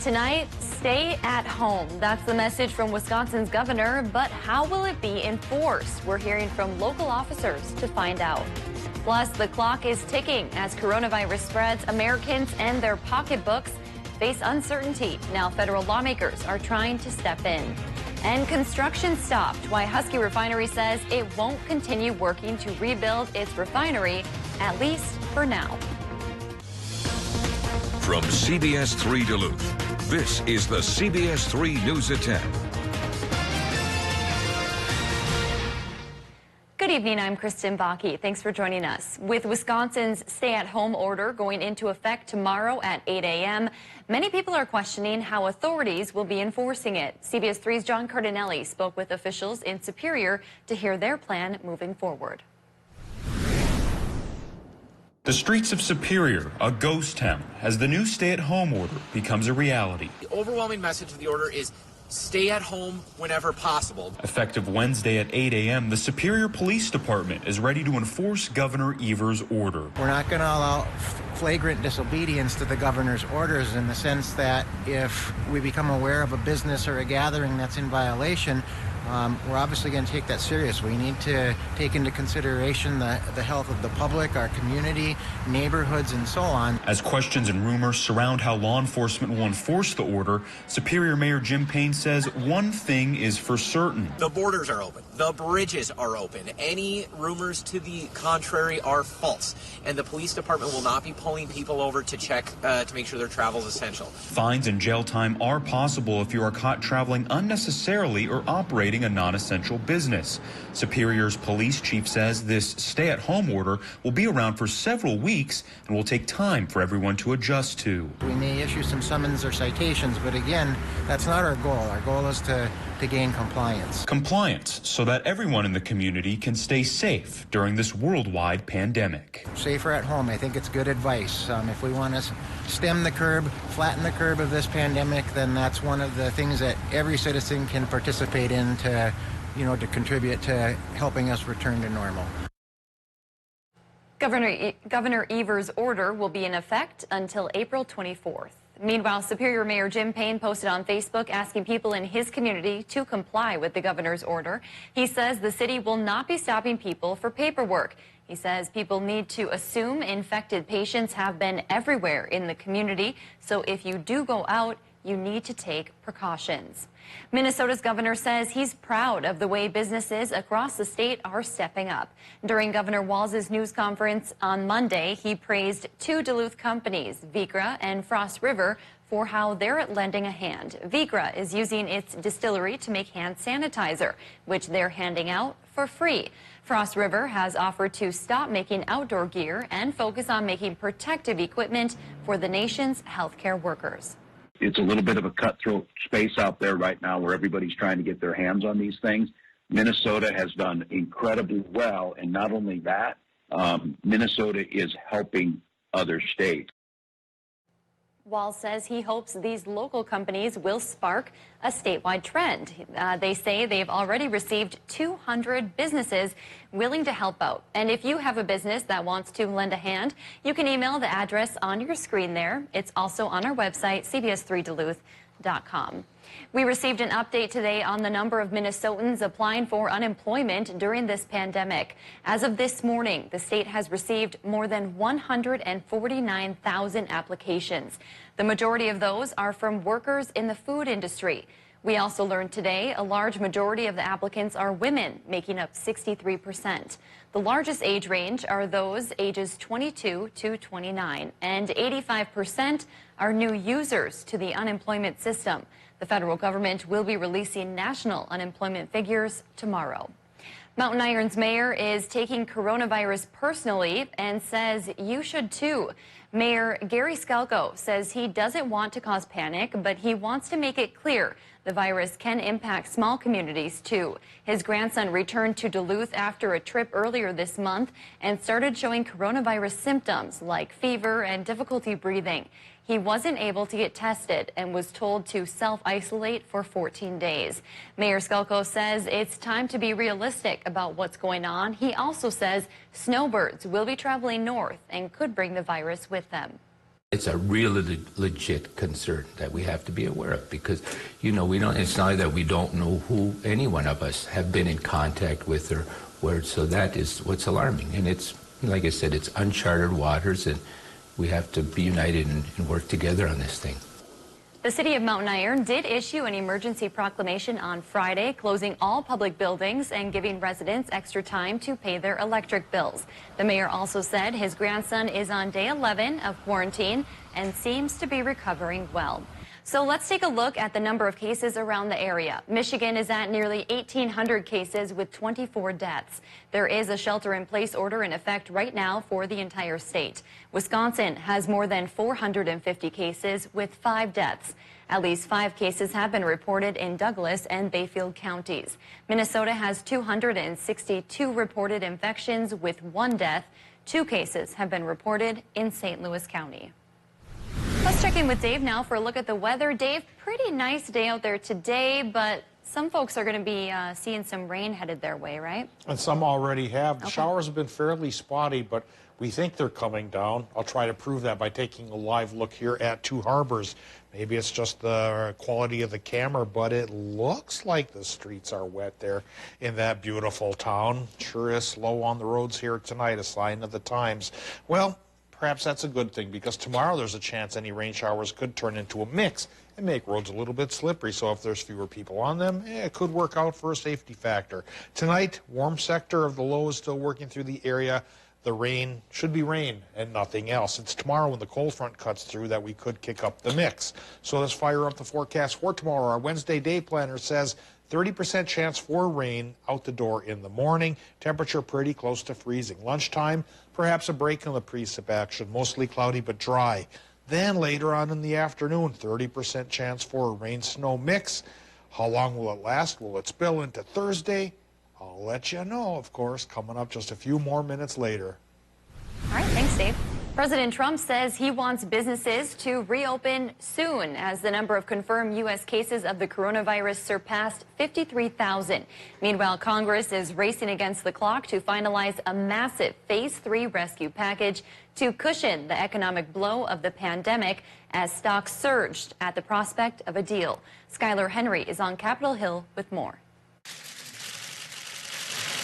Tonight, stay at home. That's the message from Wisconsin's governor, but how will it be enforced? We're hearing from local officers to find out. Plus, the clock is ticking as coronavirus spreads. Americans and their pocketbooks face uncertainty. Now, federal lawmakers are trying to step in. And construction stopped. Why Husky Refinery says it won't continue working to rebuild its refinery, at least for now. From CBS3 Duluth, this is the CBS3 News at 10. Good evening, I'm Kristen Bakke. Thanks for joining us. With Wisconsin's stay-at-home order going into effect tomorrow at 8 a.m., many people are questioning how authorities will be enforcing it. CBS 3's John Cardinelli spoke with officials in Superior to hear their plan moving forward. The streets of Superior, a ghost town, as the new stay-at-home order becomes a reality. The overwhelming message of the order is stay at home whenever possible. Effective Wednesday at 8 a.m., the Superior Police Department is ready to enforce Governor Evers' order. We're not going to allow flagrant disobedience to the governor's orders in the sense that if we become aware of a business or a gathering that's in violation, we're obviously going to take that serious. We need to take into consideration the health of the public, our community, neighborhoods, and so on. As questions and rumors surround how law enforcement will enforce the order, Superior Mayor Jim Payne says one thing is for certain. The borders are open. The bridges are open. Any rumors to the contrary are false. And the police department will not be pulling people over to check to make sure their travel is essential. Fines and jail time are possible if you are caught traveling unnecessarily or operating a non-essential business. Superior's police chief says this stay-at-home order will be around for several weeks and will take time for everyone to adjust to. We may issue some summons or citations, but again, that's not our goal. Our goal is to gain compliance. Compliance, so that everyone in the community can stay safe during this worldwide pandemic. Safer at home, I think it's good advice. If we want to stem the curve, flatten the curve of this pandemic, then that's one of the things that every citizen can participate in to contribute to helping us return to normal. Governor Evers' order will be in effect until April 24th. Meanwhile, Superior Mayor Jim Payne posted on Facebook asking people in his community to comply with the governor's order. He says the city will not be stopping people for paperwork. He says people need to assume infected patients have been everywhere in the community, so if you do go out, you need to take precautions. Minnesota's governor says he's proud of the way businesses across the state are stepping up. During Governor Walz's news conference on Monday, he praised two Duluth companies, Vicra and Frost River, for how they're lending a hand. Vicra is using its distillery to make hand sanitizer, which they're handing out for free. Frost River has offered to stop making outdoor gear and focus on making protective equipment for the nation's healthcare workers. It's a little bit of a cutthroat space out there right now where everybody's trying to get their hands on these things. Minnesota has done incredibly well, and not only that, Minnesota is helping other states. Walz says he hopes these local companies will spark a statewide trend. They say they've already received 200 businesses willing to help out. And if you have a business that wants to lend a hand, you can email the address on your screen there. It's also on our website, cbs3duluth.com. We received an update today on the number of Minnesotans applying for unemployment during this pandemic. As of this morning, the state has received more than 149,000 applications. The majority of those are from workers in the food industry. We also learned today a large majority of the applicants are women, making up 63%. The largest age range are those ages 22 to 29, and 85% are new users to the unemployment system. The federal government will be releasing national unemployment figures tomorrow. Mountain Iron's mayor is taking coronavirus personally and says you should too. Mayor Gary Skelko says he doesn't want to cause panic, but he wants to make it clear the virus can impact small communities too. His grandson returned to Duluth after a trip earlier this month and started showing coronavirus symptoms like fever and difficulty breathing. He wasn't able to get tested and was told to self-isolate for 14 days. Mayor Skelko says it's time to be realistic about what's going on. He also says snowbirds will be traveling north and could bring the virus with them. It's a really legit concern that we have to be aware of because, you know, it's not that we don't know who any one of us have been in contact with or where, so that is what's alarming. And it's, like I said, it's uncharted waters and we have to be united and work together on this thing. The city of Mountain Iron did issue an emergency proclamation on Friday, closing all public buildings and giving residents extra time to pay their electric bills. The mayor also said his grandson is on day 11 of quarantine and seems to be recovering well. So let's take a look at the number of cases around the area. Michigan is at nearly 1,800 cases with 24 deaths. There is a shelter-in-place order in effect right now for the entire state. Wisconsin has more than 450 cases with 5 deaths. At least 5 cases have been reported in Douglas and Bayfield counties. Minnesota has 262 reported infections with 1 death. 2 cases have been reported in St. Louis County. Let's check in with Dave now for a look at the weather. Dave, pretty nice day out there today, but some folks are going to be seeing some rain headed their way, right? And some already have. The showers have been fairly spotty, but we think they're coming down. I'll try to prove that by taking a live look here at Two Harbors. Maybe it's just the quality of the camera, but it looks like the streets are wet there in that beautiful town. Sure is slow on the roads here tonight, a sign of the times. Well, perhaps that's a good thing because tomorrow there's a chance any rain showers could turn into a mix and make roads a little bit slippery. So if there's fewer people on them, it could work out for a safety factor. Tonight, warm sector of the low is still working through the area. The rain should be rain and nothing else. It's tomorrow when the cold front cuts through that we could kick up the mix. So let's fire up the forecast for tomorrow. Our Wednesday day planner says 30% chance for rain out the door in the morning. Temperature pretty close to freezing. Lunchtime, perhaps a break in the precip action. Mostly cloudy but dry. Then later on in the afternoon, 30% chance for a rain-snow mix. How long will it last? Will it spill into Thursday? I'll let you know, of course, coming up just a few more minutes later. All right, thanks, Dave. President Trump says he wants businesses to reopen soon as the number of confirmed U.S. cases of the coronavirus surpassed 53,000. Meanwhile, Congress is racing against the clock to finalize a massive Phase 3 rescue package to cushion the economic blow of the pandemic as stocks surged at the prospect of a deal. Skylar Henry is on Capitol Hill with more.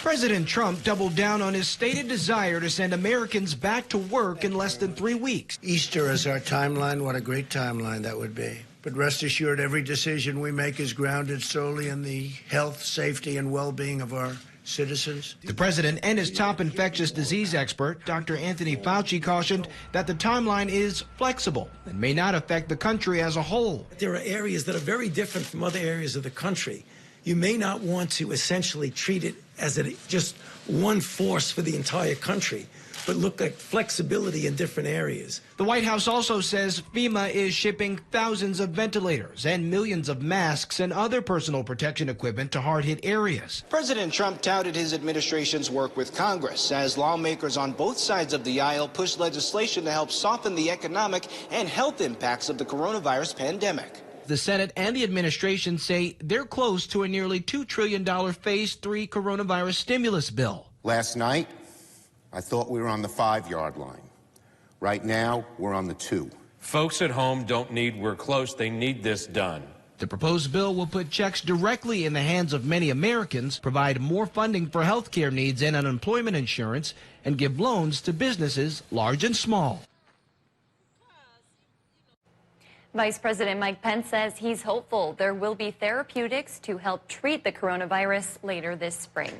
President Trump doubled down on his stated desire to send Americans back to work in less than 3 weeks. Easter is our timeline. What a great timeline that would be. But rest assured, every decision we make is grounded solely in the health, safety, and well-being of our citizens. The president and his top infectious disease expert, Dr. Anthony Fauci, cautioned that the timeline is flexible and may not affect the country as a whole. There are areas that are very different from other areas of the country. You may not want to essentially treat it as just one force for the entire country, but look at flexibility in different areas. The White House also says FEMA is shipping thousands of ventilators and millions of masks and other personal protection equipment to hard-hit areas. President Trump touted his administration's work with Congress as lawmakers on both sides of the aisle pushed legislation to help soften the economic and health impacts of the coronavirus pandemic. The Senate and the administration say they're close to a nearly $2 trillion Phase 3 coronavirus stimulus bill. Last night, I thought we were on the 5-yard line. Right now, we're on the 2. Folks at home don't need we're close. They need this done. The proposed bill will put checks directly in the hands of many Americans, provide more funding for health care needs and unemployment insurance, and give loans to businesses large and small. Vice President Mike Pence says he's hopeful there will be therapeutics to help treat the coronavirus later this spring.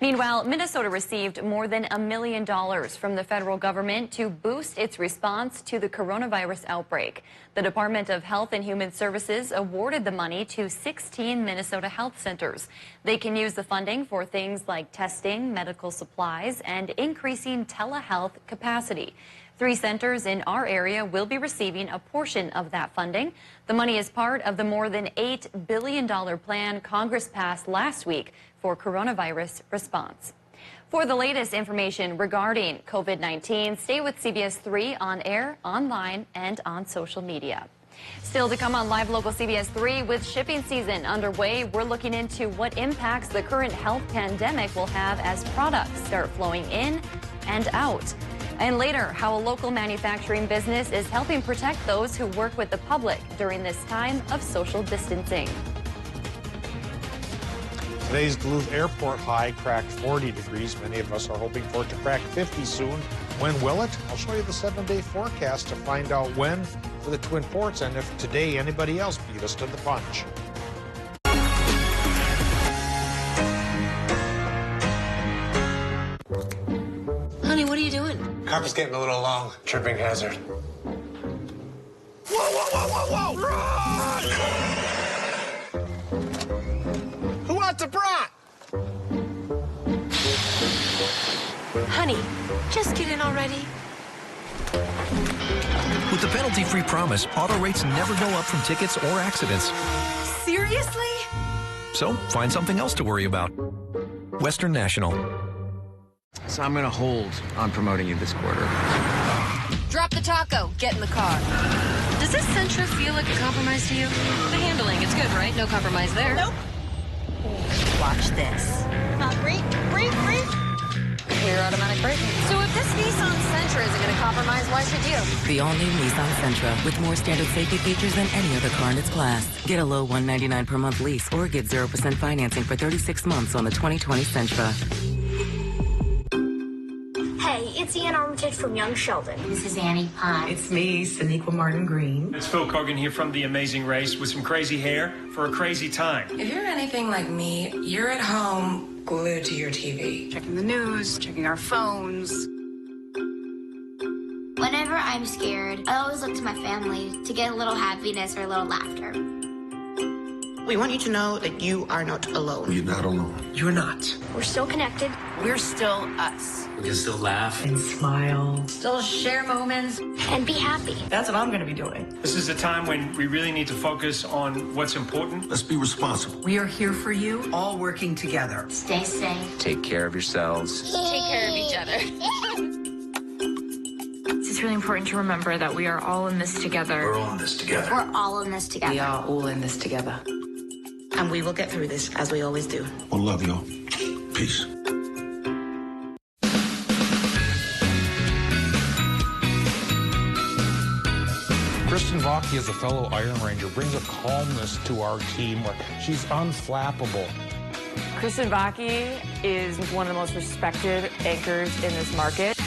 Meanwhile, Minnesota received more than $1 million from the federal government to boost its response to the coronavirus outbreak. The Department of Health and Human Services awarded the money to 16 Minnesota health centers. They can use the funding for things like testing, medical supplies, and increasing telehealth capacity. 3 centers in our area will be receiving a portion of that funding. The money is part of the more than $8 billion plan Congress passed last week for coronavirus response. For the latest information regarding COVID-19, stay with CBS3 on air, online, and on social media. Still to come on Live Local CBS 3, with shipping season underway, we're looking into what impacts the current health pandemic will have as products start flowing in and out. And later, how a local manufacturing business is helping protect those who work with the public during this time of social distancing. Today's Duluth Airport high cracked 40 degrees. Many of us are hoping for it to crack 50 soon. When will it? I'll show you the 7-day forecast to find out when for the Twin Ports and if today anybody else beat us to the punch. Honey, what are you doing? Carpet's getting a little long. Tripping hazard. Whoa, whoa, whoa, whoa, whoa! Who wants a brat? Honey, just get in already. With the penalty-free promise, auto rates never go up from tickets or accidents. Seriously? So find something else to worry about. Western National. So I'm going to hold on promoting you this quarter. Drop the taco. Get in the car. Does this Sentra feel like a compromise to you? The handling, it's good, right? No compromise there. Nope. Watch this. Breathe. Here, automatic braking. So if this Nissan Sentra isn't going to compromise, why should you? The all-new Nissan Sentra with more standard safety features than any other car in its class. Get a low $199 per month lease or get 0% financing for 36 months on the 2020 Sentra. Hey, it's Ian Armitage from Young Sheldon. This is Annie Pye. It's me, Sonequa Martin Green. It's Phil Kogan here from The Amazing Race with some crazy hair for a crazy time. If you're anything like me, you're at home glued to your TV. Checking the news, checking our phones. Whenever I'm scared, I always look to my family to get a little happiness or a little laughter. We want you to know that you are not alone. You're not alone. You're not. We're still connected. We're still us. We can still laugh. And smile. Still share moments. And be happy. That's what I'm going to be doing. This is a time when we really need to focus on what's important. Let's be responsible. We are here for you, all working together. Stay safe. Take care of yourselves. Take care of each other. It's really important to remember that we are all in this together. We're all in this together. We're all in this together. We are all in this together. And we will get through this, as we always do. One love, y'all. Peace. Kristen Vaki, as a fellow Iron Ranger, brings a calmness to our team where she's unflappable. Kristen Vaki is one of the most respected anchors in this market.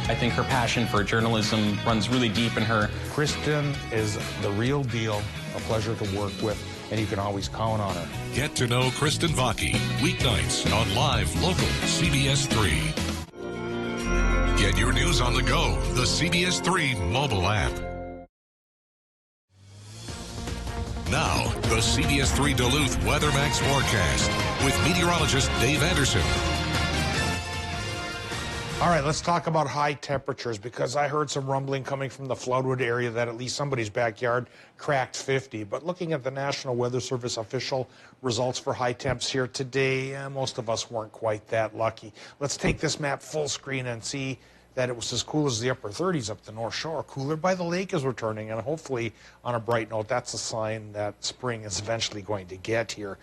I think her passion for journalism runs really deep in her. Kristen is the real deal, a pleasure to work with, and you can always count on her. Get to know Kristen Vaki, weeknights on live local CBS3. Get your news on the go, the CBS3 mobile app. Now, the CBS3 Duluth WeatherMax forecast with meteorologist Dave Anderson. All right, let's talk about high temperatures because I heard some rumbling coming from the Floodwood area that at least somebody's backyard cracked 50. But looking at the National Weather Service official results for high temps here today, most of us weren't quite that lucky. Let's take this map full screen and see that it was as cool as the upper 30s up the North Shore. Cooler by the lake is returning, and hopefully, on a bright note, that's a sign that spring is eventually going to get here,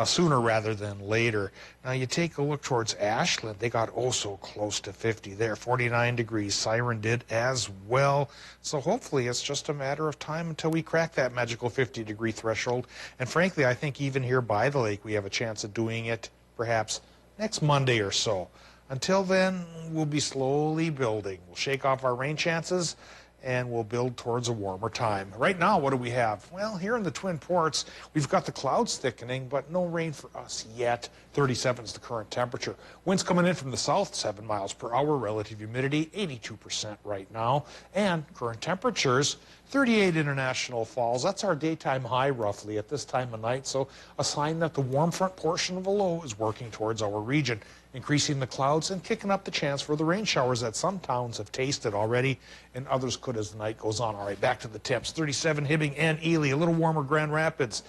sooner rather than later. Now, you take a look towards Ashland. They got oh so close to 50 there, 49 degrees. Siren did as well. So hopefully, it's just a matter of time until we crack that magical 50-degree threshold. And frankly, I think even here by the lake, we have a chance of doing it perhaps next Monday or so. Until then, we'll be slowly building. We'll shake off our rain chances, and we'll build towards a warmer time. Right now, what do we have? Well, here in the Twin Ports, we've got the clouds thickening, but no rain for us yet. 37 is the current temperature. Winds coming in from the south, 7 miles per hour. Relative humidity, 82% right now. And current temperatures, 38 International Falls. That's our daytime high, roughly, at this time of night. So a sign that the warm front portion of a low is working towards our region, increasing the clouds and kicking up the chance for the rain showers that some towns have tasted already and others could as the night goes on. All right, back to the temps. 37 Hibbing and Ely, a little warmer Grand Rapids,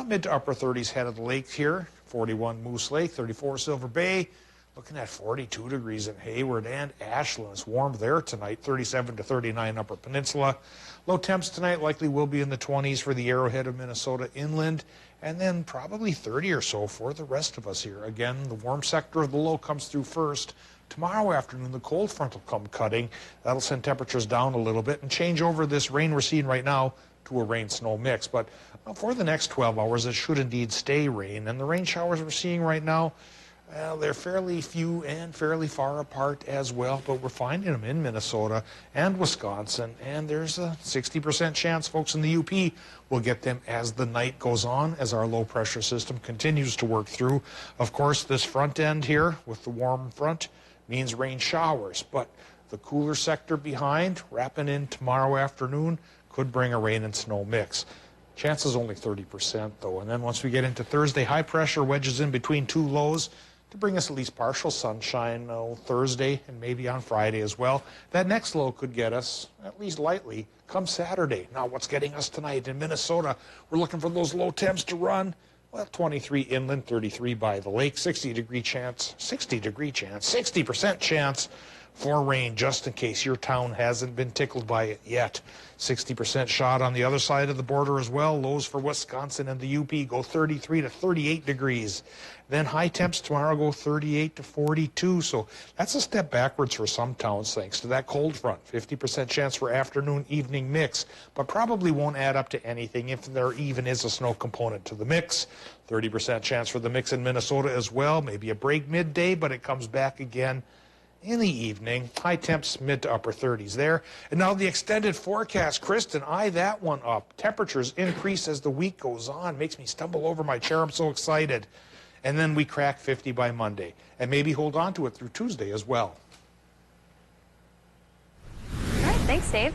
mid to upper 30s head of the lake here. 41 Moose Lake, 34 Silver Bay, looking at 42 degrees in Hayward and Ashland. It's warm there tonight, 37 to 39 Upper Peninsula. Low temps tonight likely will be in the 20s for the Arrowhead of Minnesota inland, and then probably 30 or so for the rest of us here. Again, the warm sector of the low comes through first. Tomorrow afternoon, the cold front will come cutting. That'll send temperatures down a little bit and change over this rain we're seeing right now to a rain-snow mix. But for the next 12 hours, it should indeed stay rain. And the rain showers we're seeing right now, well, they're fairly few and fairly far apart as well, but we're finding them in Minnesota and Wisconsin, and there's a 60% chance folks in the UP will get them as the night goes on, as our low-pressure system continues to work through. Of course, this front end here with the warm front means rain showers, but the cooler sector behind, wrapping in tomorrow afternoon, could bring a rain and snow mix. Chances only 30% though, and then once we get into Thursday, high pressure wedges in between two lows to bring us at least partial sunshine Thursday and maybe on Friday as well. That next low could get us, at least lightly, come Saturday. Now what's getting us tonight in Minnesota, we're looking for those low temps to run. Well, 23 inland, 33 by the lake, 60% chance for rain, just in case your town hasn't been tickled by it yet. 60% shot on the other side of the border as well. Lows for Wisconsin and the UP go 33 to 38 degrees. Then high temps tomorrow go 38 to 42. So that's a step backwards for some towns thanks to that cold front. 50% chance for afternoon evening mix, but probably won't add up to anything if there even is a snow component to the mix. 30% chance for the mix in Minnesota as well. Maybe a break midday, but it comes back again in the evening. High temps mid to upper 30s there. And now the extended forecast, Kristen, eye that one up. Temperatures increase as the week goes on. Makes me stumble over my chair. I'm so excited. And then we crack 50 by Monday. And maybe hold on to it through Tuesday as well. All right, thanks, Dave.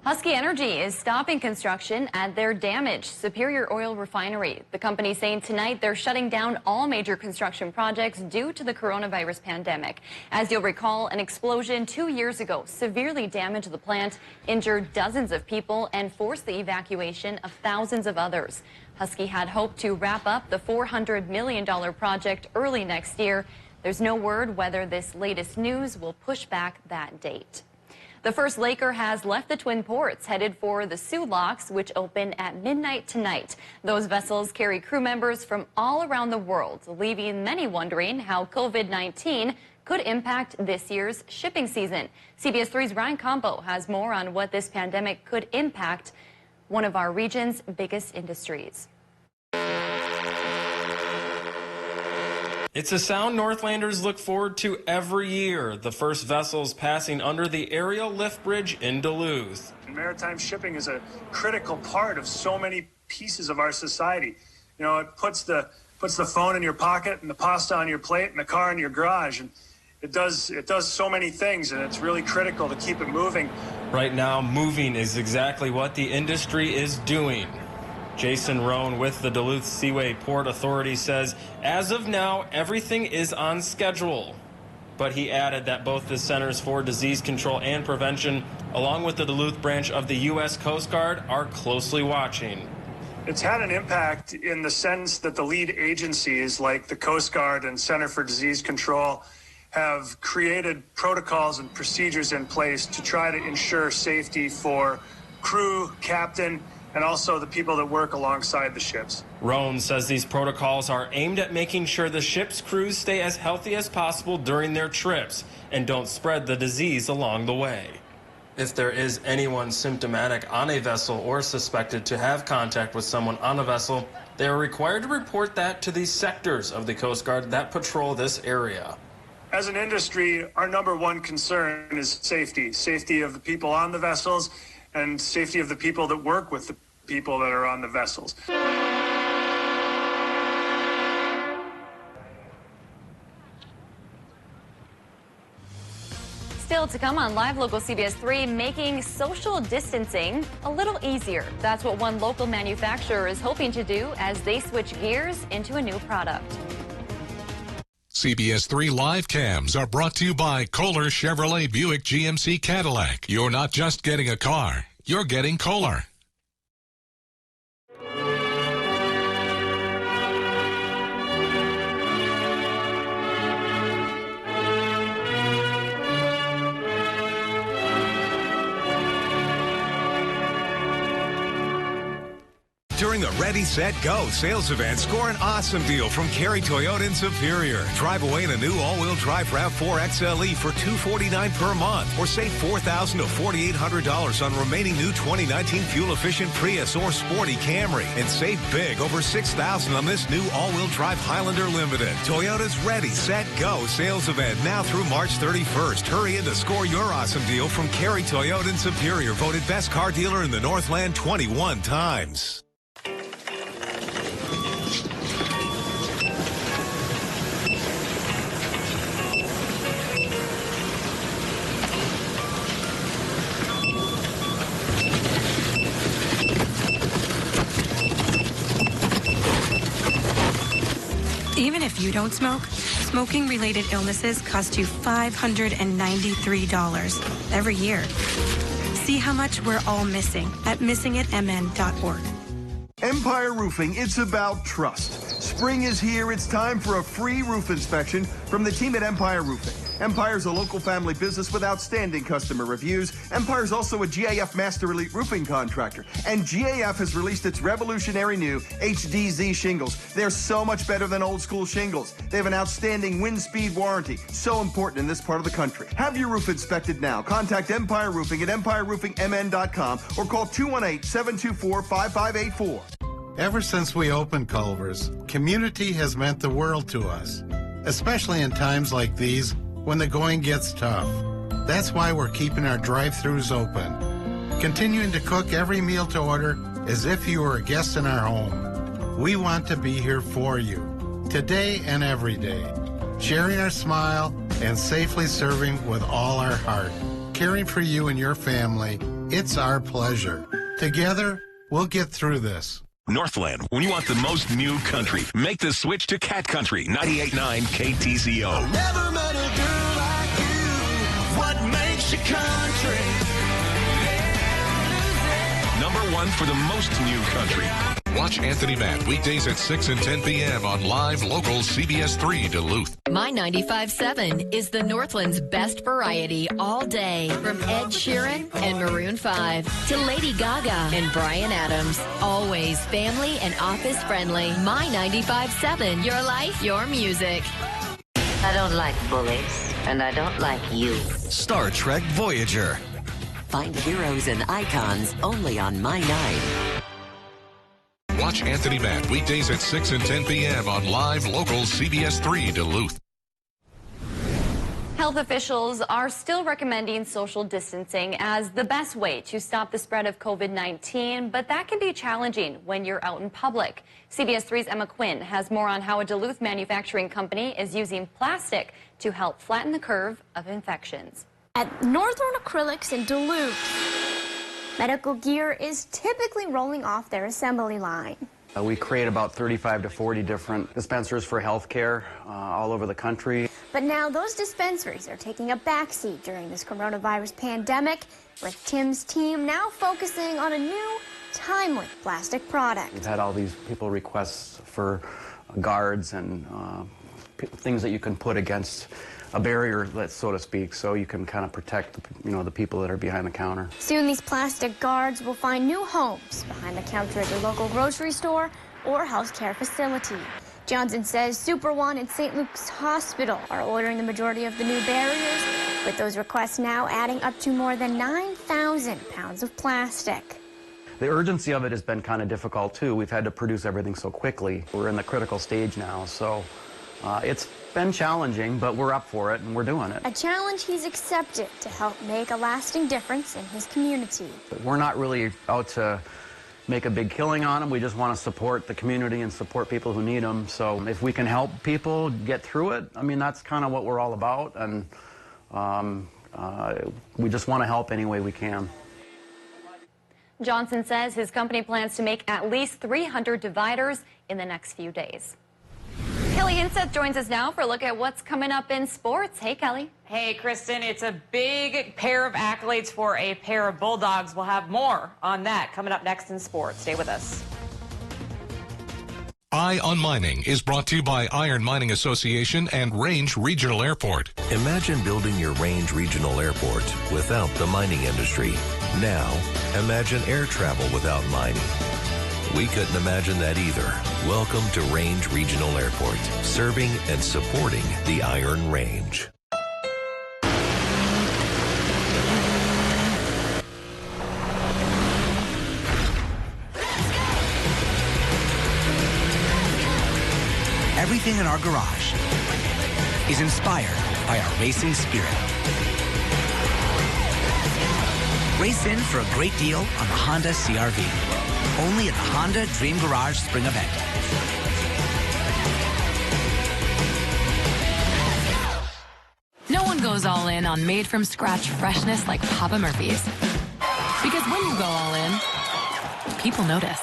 Husky Energy is stopping construction at their damaged Superior Oil refinery. The company saying tonight they're shutting down all major construction projects due to the coronavirus pandemic. As you'll recall, an explosion 2 years ago severely damaged the plant, injured dozens of people, and forced the evacuation of thousands of others. Husky had hoped to wrap up the $400 million project early next year. There's no word whether this latest news will push back that date. The first Laker has left the Twin Ports, headed for the Sioux Locks, which open at midnight tonight. Those vessels carry crew members from all around the world, leaving many wondering how COVID-19 could impact this year's shipping season. CBS 3's Ryan Compo has more on what this pandemic could impact one of our region's biggest industries. It's a sound Northlanders look forward to every year. The first vessels passing under the aerial lift bridge in Duluth. Maritime shipping is a critical part of so many pieces of our society. You know, it puts the phone in your pocket and the pasta on your plate and the car in your garage, and it does so many things, and it's really critical to keep it moving. Right now, moving is exactly what the industry is doing. Jason Rohn with the Duluth Seaway Port Authority says, as of now, everything is on schedule. But he added that both the Centers for Disease Control and Prevention, along with the Duluth branch of the U.S. Coast Guard, are closely watching. It's had an impact in the sense that the lead agencies like the Coast Guard and Center for Disease Control have created protocols and procedures in place to try to ensure safety for crew, captain, and also the people that work alongside the ships. Rohn says these protocols are aimed at making sure the ship's crews stay as healthy as possible during their trips and don't spread the disease along the way. If there is anyone symptomatic on a vessel or suspected to have contact with someone on a vessel, they are required to report that to the sectors of the Coast Guard that patrol this area. As an industry, our number one concern is safety. Safety of the people on the vessels and safety of the people that work with the people that are on the vessels. Still to come on Live Local CBS 3, making social distancing a little easier. That's what one local manufacturer is hoping to do as they switch gears into a new product. CBS 3 live cams are brought to you by Kohler Chevrolet Buick GMC Cadillac. You're not just getting a car, you're getting Kohler. During the Ready, Set, Go sales event, score an awesome deal from Cary Toyota in Superior. Drive away in a new all-wheel drive RAV4 XLE for $249 per month, or save $4,000 to $4,800 on remaining new 2019 fuel-efficient Prius or Sporty Camry, and save big over $6,000 on this new all-wheel drive Highlander Limited. Toyota's Ready, Set, Go sales event now through March 31st. Hurry in to score your awesome deal from Cary Toyota in Superior, voted best car dealer in the Northland 21 times. Even if you don't smoke, smoking-related illnesses cost you $593 every year. See how much we're all missing at missingitmn.org. Empire Roofing, it's about trust. Spring is here. It's time for a free roof inspection from the team at Empire Roofing. Empire's a local family business with outstanding customer reviews. Empire's also a GAF Master Elite roofing contractor. And GAF has released its revolutionary new HDZ shingles. They're so much better than old school shingles. They have an outstanding wind speed warranty. So important in this part of the country. Have your roof inspected now. Contact Empire Roofing at empireroofingmn.com or call 218-724-5584. Ever since we opened Culver's, community has meant the world to us, especially in times like these when the going gets tough. That's why we're keeping our drive-thrus open, continuing to cook every meal to order as if you were a guest in our home. We want to be here for you, today and every day, sharing our smile and safely serving with all our heart. Caring for you and your family, it's our pleasure. Together, we'll get through this. Northland, when you want the most new country, make the switch to Cat Country 98.9 KTZO. Never met a girl like you. What makes you country? #1 for the most new country. Watch Anthony Matt weekdays at 6 and 10 p.m. on live local CBS3 Duluth. My 95.7 is the Northland's best variety all day. From Ed Sheeran and Maroon 5 to Lady Gaga and Bryan Adams. Always family and office friendly. My 95.7, your life, your music. I don't like bullies, and I don't like you. Star Trek Voyager. Find heroes and icons only on My 9. Watch Anthony Matt weekdays at 6 and 10 p.m. on live local CBS3 Duluth. Health officials are still recommending social distancing as the best way to stop the spread of COVID-19, but that can be challenging when you're out in public. CBS3's Emma Quinn has more on how a Duluth manufacturing company is using plastic to help flatten the curve of infections. At Northern Acrylics in Duluth, medical gear is typically rolling off their assembly line. We create about 35 to 40 different dispensers for healthcare all over the country. But now those dispensaries are taking a backseat during this coronavirus pandemic, with Tim's team now focusing on a new, timely plastic product. We've had all these people requests for guards and things that you can put against a barrier, so to speak, so you can kind of protect the people that are behind the counter. Soon these plastic guards will find new homes behind the counter at your local grocery store or healthcare facility. Johnson says Super One and St. Luke's Hospital are ordering the majority of the new barriers, with those requests now adding up to more than 9,000 pounds of plastic. The urgency of it has been kind of difficult too. We've had to produce everything so quickly. We're in the critical stage now, so it's been challenging, but we're up for it and we're doing it. A challenge he's accepted to help make a lasting difference in his community. We're not really out to make a big killing on them. We just want to support the community and support people who need them. So if we can help people get through it, I mean, that's kind of what we're all about. And we just want to help any way we can. Johnson says his company plans to make at least 300 dividers in the next few days. Kelly Hinseth joins us now for a look at what's coming up in sports. Hey, Kelly. Hey, Kristen. It's a big pair of accolades for a pair of Bulldogs. We'll have more on that coming up next in sports. Stay with us. Eye on Mining is brought to you by Iron Mining Association and Range Regional Airport. Imagine building your Range Regional Airport without the mining industry. Now, imagine air travel without mining. We couldn't imagine that either. Welcome to Range Regional Airport, serving and supporting the Iron Range. Everything in our garage is inspired by our racing spirit. Race in for a great deal on the Honda CR-V. Only at the Honda Dream Garage Spring Event. No one goes all in on made-from-scratch freshness like Papa Murphy's. Because when you go all in, people notice.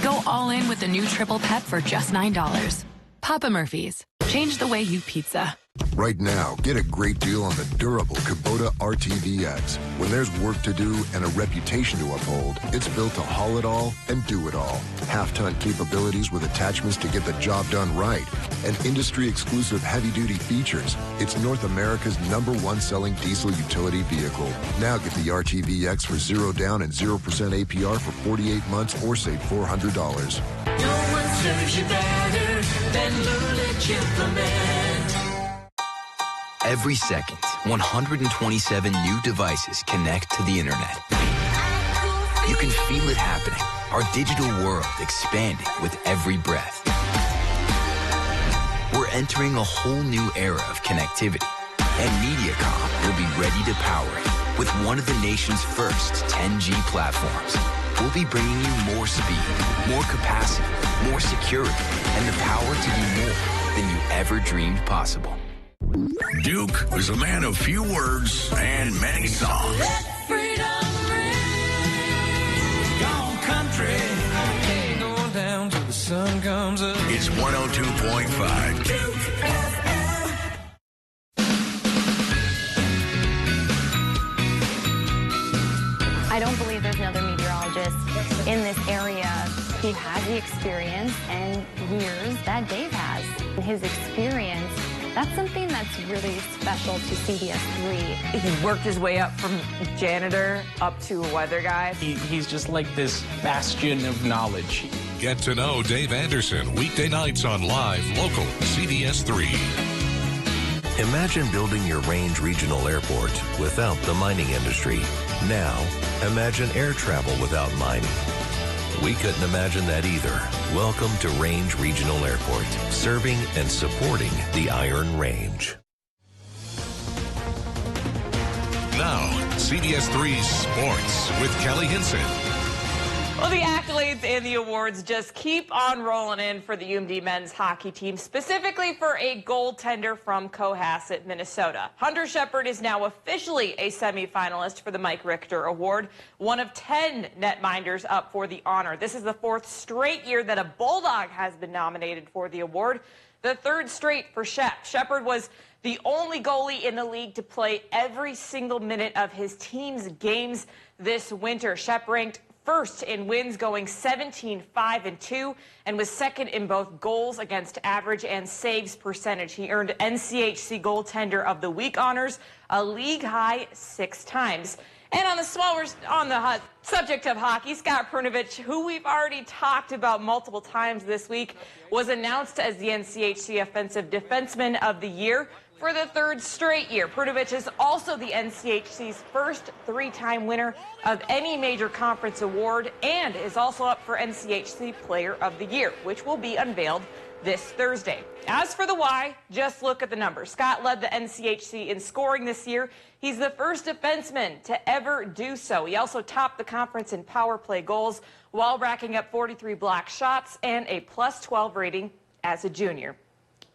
Go all in with the new Triple Pep for just $9. Papa Murphy's. Change the way you pizza. Right now, get a great deal on the durable Kubota RTVX. When there's work to do and a reputation to uphold, it's built to haul it all and do it all. Half-ton capabilities with attachments to get the job done right. And industry-exclusive heavy-duty features. It's North America's #1 selling diesel utility vehicle. Now get the RTVX for 0 down and 0% APR for 48 months or save $400. No one serves you better than Lulich Implement. Every second, 127 new devices connect to the internet. You can feel it happening. Our digital world expanding with every breath. We're entering a whole new era of connectivity, and MediaCom will be ready to power it with one of the nation's first 10G platforms. We'll be bringing you more speed, more capacity, more security, and the power to do more than you ever dreamed possible. Duke is a man of few words and many songs. Let freedom ring. Gone country. Ain't going down till the sun comes up. It's 102.5. Duke FM. I don't believe there's another meteorologist in this area who has the experience and years that Dave has. His experience, that's something that's really special to CBS3. He worked his way up from janitor up to a weather guy. He's just like this bastion of knowledge. Get to know Dave Anderson weekday nights on Live Local CBS3. Imagine building your Range Regional Airport without the mining industry. Now, imagine air travel without mining. We couldn't imagine that either. Welcome to Range Regional Airport, serving and supporting the Iron Range. Now, CBS3 Sports with Kelly Hinson. Well, the accolades and the awards just keep on rolling in for the UMD men's hockey team, specifically for a goaltender from Cohasset, Minnesota. Hunter Shepard is now officially a semifinalist for the Mike Richter Award, one of 10 netminders up for the honor. This is the 4th straight year that a Bulldog has been nominated for the award, the 3rd straight for Shep. Shepard was the only goalie in the league to play every single minute of his team's games this winter. Shep ranked first in wins, going 17-5-2, and was second in both goals against average and saves percentage. He earned NCHC Goaltender of the Week honors, a league high 6 times. And on the subject of hockey, Scott Prunovich, who we've already talked about multiple times this week, was announced as the NCHC Offensive Defenseman of the Year for the 3rd straight year. Prunovich is also the NCHC's first 3-time winner of any major conference award and is also up for NCHC Player of the Year, which will be unveiled this Thursday. As for the why, just look at the numbers. Scott led the NCHC in scoring this year. He's the first defenseman to ever do so. He also topped the conference in power play goals while racking up 43 block shots and a +12 rating as a junior.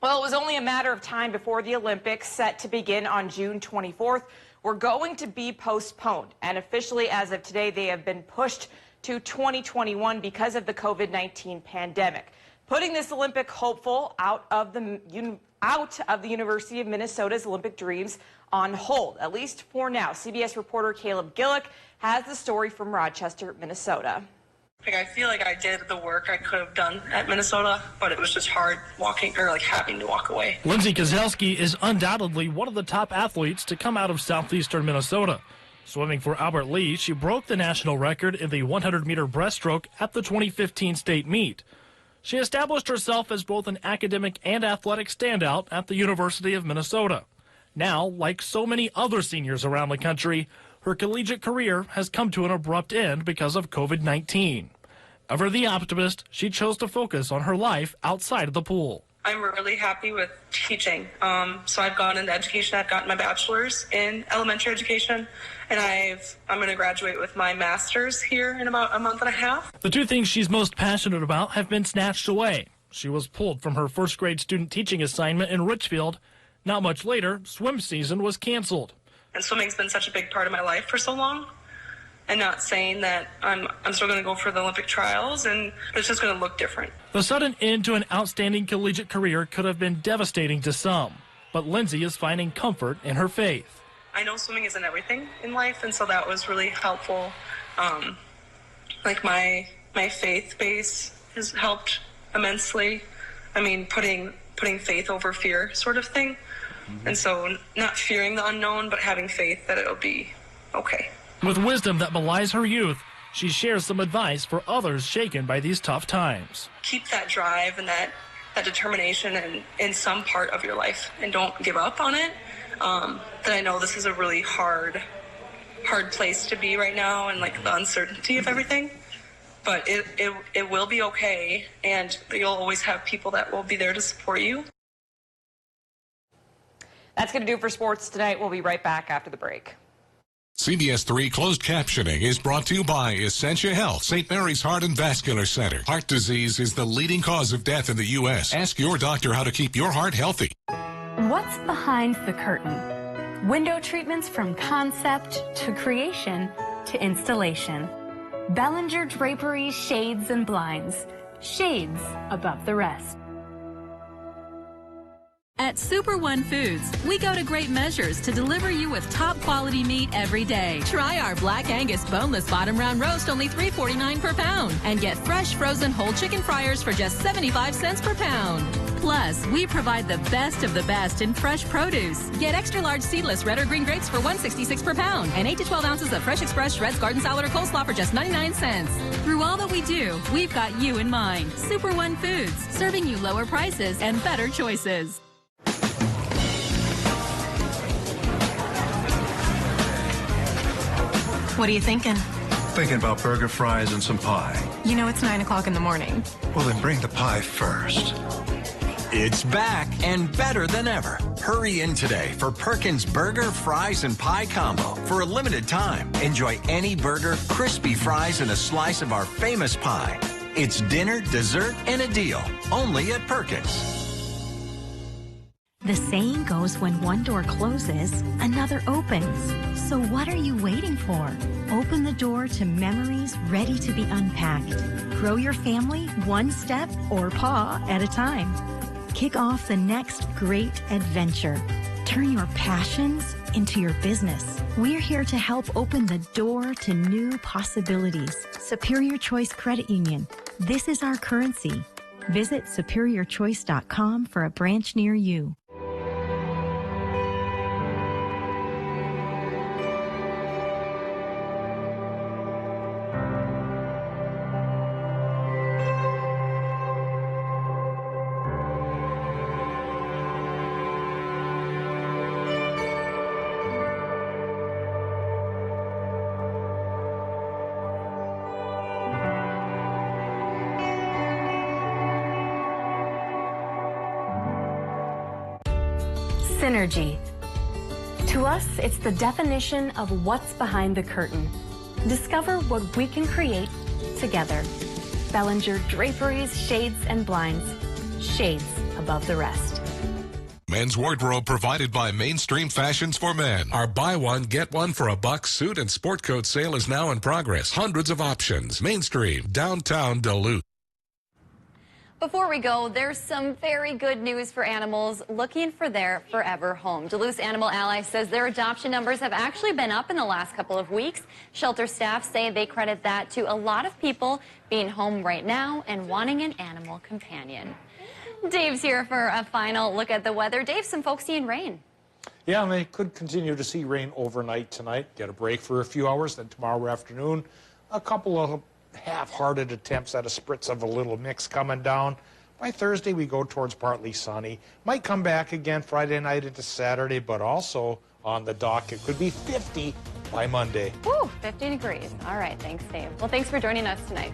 Well, it was only a matter of time before the Olympics, set to begin on June 24th, were going to be postponed. And officially, as of today, they have been pushed to 2021 because of the COVID-19 pandemic, putting this Olympic hopeful out of the University of Minnesota's Olympic dreams on hold, at least for now. CBS reporter Caleb Gillick has the story from Rochester, Minnesota. I feel like I did the work I could have done at Minnesota, but it was just hard having to walk away. Lindsay Kozlowski is undoubtedly one of the top athletes to come out of southeastern Minnesota. Swimming for Albert Lee, she broke the national record in the 100-meter breaststroke at the 2015 state meet. She established herself as both an academic and athletic standout at the University of Minnesota. Now, like so many other seniors around the country, her collegiate career has come to an abrupt end because of COVID-19. Ever the optimist, she chose to focus on her life outside of the pool. I'm really happy with teaching. So I've gone into education. I've gotten my bachelor's in elementary education, and I'm going to graduate with my master's here in about a month and a half. The two things she's most passionate about have been snatched away. She was pulled from her first grade student teaching assignment in Richfield. Not much later, swim season was canceled. And swimming's been such a big part of my life for so long. And not saying that I'm still going to go for the Olympic trials, and it's just going to look different. The sudden end to an outstanding collegiate career could have been devastating to some, but Lindsay is finding comfort in her faith. I know swimming isn't everything in life, and so that was really helpful. Like my faith base has helped immensely. I mean, putting faith over fear sort of thing. And so not fearing the unknown, but having faith that it'll be okay. With wisdom that belies her youth, she shares some advice for others shaken by these tough times. Keep that drive and that determination in some part of your life, and don't give up on it. That I know this is a really hard place to be right now, and like the uncertainty of everything. But it will be okay, and you'll always have people that will be there to support you. That's going to do it for sports tonight. We'll be right back after the break. CBS3 closed captioning is brought to you by Essentia Health, St. Mary's Heart and Vascular Center. Heart disease is the leading cause of death in the U.S. Ask your doctor how to keep your heart healthy. What's behind the curtain? Window treatments from concept to creation to installation. Bellinger Draperies, Shades and Blinds. Shades above the rest. At Super One Foods, we go to great measures to deliver you with top quality meat every day. Try our Black Angus boneless bottom round roast, only $3.49 per pound. And get fresh frozen whole chicken fryers for just 75 cents per pound. Plus, we provide the best of the best in fresh produce. Get extra large seedless red or green grapes for $1.66 per pound. And 8 to 12 ounces of Fresh Express shreds, garden salad, or coleslaw for just 99 cents. Through all that we do, we've got you in mind. Super One Foods, serving you lower prices and better choices. What are you thinking? Thinking about burger, fries, and some pie. You know it's 9 o'clock in the morning. Well, then bring the pie first. It's back and better than ever. Hurry in today for Perkins Burger, Fries, and Pie Combo. For a limited time, enjoy any burger, crispy fries, and a slice of our famous pie. It's dinner, dessert, and a deal. Only at Perkins. The saying goes, when one door closes, another opens. So what are you waiting for? Open the door to memories ready to be unpacked. Grow your family one step or paw at a time. Kick off the next great adventure. Turn your passions into your business. We're here to help open the door to new possibilities. Superior Choice Credit Union. This is our currency. Visit superiorchoice.com for a branch near you. Synergy. To us, it's the definition of what's behind the curtain. Discover what we can create together. Bellinger Draperies, Shades and Blinds. Shades above the rest. Men's wardrobe provided by Mainstream Fashions for Men. Our buy one, get one for $1 suit and sport coat sale is now in progress. Hundreds of options. Mainstream, downtown Duluth. Before we go, there's some very good news for animals looking for their forever home. Duluth's Animal Ally says their adoption numbers have actually been up in the last couple of weeks. Shelter staff say they credit that to a lot of people being home right now and wanting an animal companion. Dave's here for a final look at the weather. Dave, some folks seeing rain. Yeah, and they could continue to see rain overnight tonight. Get a break for a few hours, then tomorrow afternoon, a couple of half-hearted attempts at a spritz of a little mix coming down. By Thursday, we go towards partly sunny. Might come back again Friday night into Saturday, but also on the dock, it could be 50 by Monday. Woo, 50 degrees. All right, thanks, Dave. Well, thanks for joining us tonight.